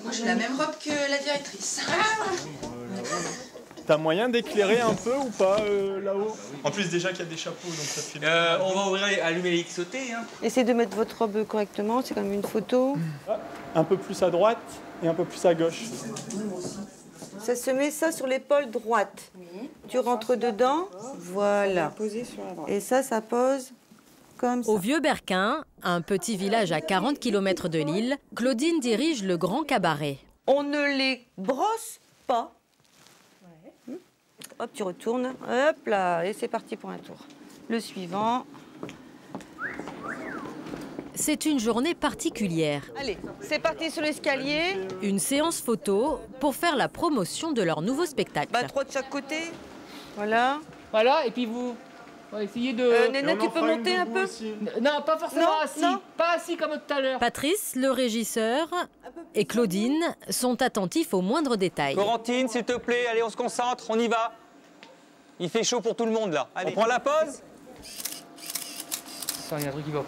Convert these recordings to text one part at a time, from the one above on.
Moi, j'ai la même robe que la directrice. T'as moyen d'éclairer un peu ou pas là-haut? En plus, déjà qu'il y a des chapeaux, donc ça fait... On va ouvrir, allumer les XOT. Hein. Essayez de mettre votre robe correctement, c'est comme une photo. Un peu plus à droite et un peu plus à gauche. Ça se met ça sur l'épaule droite. Tu rentres dedans, voilà. Et ça pose comme ça. Au Vieux-Berquin, un petit village à 40 km de Lille, Claudine dirige le Grand Cabaret. On ne les brosse pas. Hop, tu retournes. Hop là, et c'est parti pour un tour. Le suivant. C'est une journée particulière. Allez, c'est parti sur l'escalier. Une séance photo pour faire la promotion de leur nouveau spectacle. 3 de chaque côté. Voilà. Voilà, et puis vous essayez de... Néné, tu peux monter un peu Non, pas forcément assis. Non. Pas assis comme tout à l'heure. Patrice, le régisseur, et Claudine sont attentifs aux moindres détails. Corentine, s'il te plaît, allez, on se concentre, on y va. Il fait chaud pour tout le monde, là. Allez. On prend la pause. Ça, il y a un truc qui va... Ouais.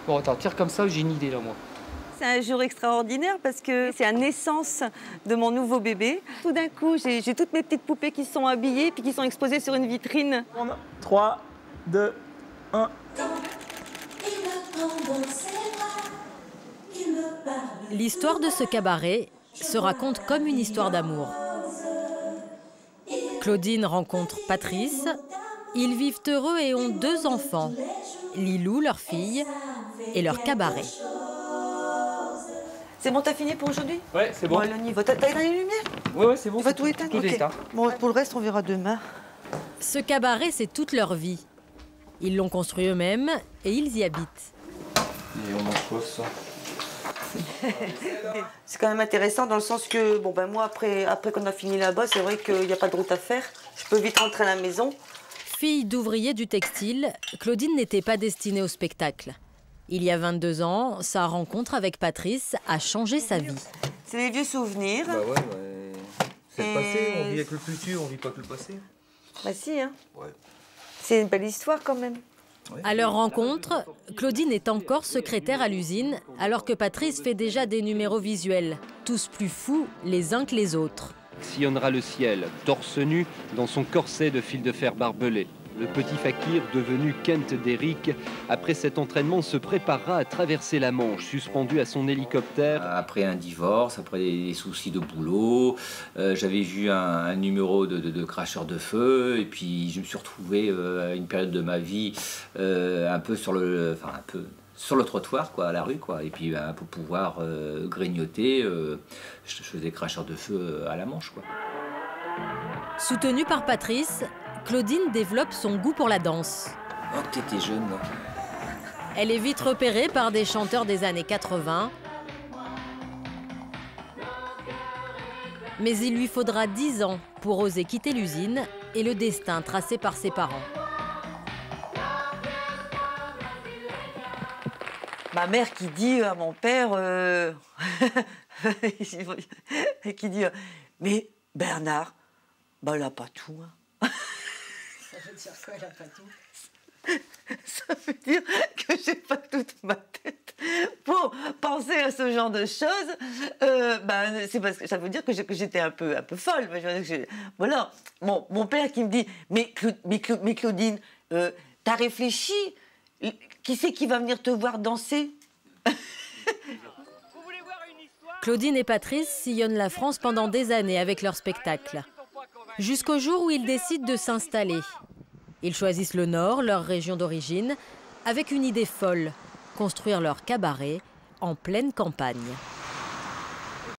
Bon, attends, tire comme ça, j'ai une idée, là, moi. C'est un jour extraordinaire parce que c'est la naissance de mon nouveau bébé. Tout d'un coup, j'ai toutes mes petites poupées qui sont habillées puis qui sont exposées sur une vitrine. 3, 2, 1... L'histoire de ce cabaret se raconte comme une histoire d'amour. Claudine rencontre Patrice. Ils vivent heureux et ont 2 enfants. Lilou, leur fille, et leur cabaret. C'est bon, t'as fini pour aujourd'hui? Ouais, c'est bon. Bon, on y va. T'as éteint les lumières? Ouais, c'est bon. Tu vas tout éteindre? Tout est éteint. Bon, pour le reste, on verra demain. Ce cabaret, c'est toute leur vie. Ils l'ont construit eux-mêmes et ils y habitent. Et on mange quoi, ça? C'est quand même intéressant dans le sens que, bon ben moi, après qu'on a fini là-bas, c'est vrai qu'il n'y a pas de route à faire. Je peux vite rentrer à la maison. Fille d'ouvrier du textile, Claudine n'était pas destinée au spectacle. Il y a 22 ans, sa rencontre avec Patrice a changé sa vie. C'est des vieux souvenirs. Bah ouais, c'est le passé, on vit avec le futur, on vit pas que le passé. Bah si, hein. Ouais. C'est une belle histoire quand même. Ouais. À leur rencontre, Claudine est encore secrétaire à l'usine, alors que Patrice fait déjà des numéros visuels, tous plus fous les uns que les autres. Sillonnera le ciel, torse nu, dans son corset de fil de fer barbelé. Le petit fakir, devenu Kent Derrick, après cet entraînement, se préparera à traverser la Manche, suspendu à son hélicoptère. Après un divorce, après des soucis de boulot, j'avais vu un numéro de cracheur de feu, et puis je me suis retrouvé à une période de ma vie un peu sur le trottoir, quoi, à la rue, quoi. Et puis pour pouvoir grignoter, je faisais cracheur de feu à la Manche, quoi. Soutenue par Patrice, Claudine développe son goût pour la danse. Oh, t'étais jeune, là. Elle est vite repérée par des chanteurs des années 80. Mais il lui faudra 10 ans pour oser quitter l'usine et le destin tracé par ses parents. Ma mère qui dit à mon père, qui dit, mais Bernard, bah elle a pas tout. Hein. Ça veut dire quoi, elle a pas tout? Ça veut dire que j'ai pas toute ma tête pour penser à ce genre de choses. C'est parce que ça veut dire que j'étais un peu folle. Voilà. Mon père qui me dit, mais Claudine, t'as réfléchi? Qui c'est qui va venir te voir danser? Claudine et Patrice sillonnent la France pendant des années avec leur spectacle. Jusqu'au jour où ils décident de s'installer. Ils choisissent le Nord, leur région d'origine, avec une idée folle, construire leur cabaret en pleine campagne.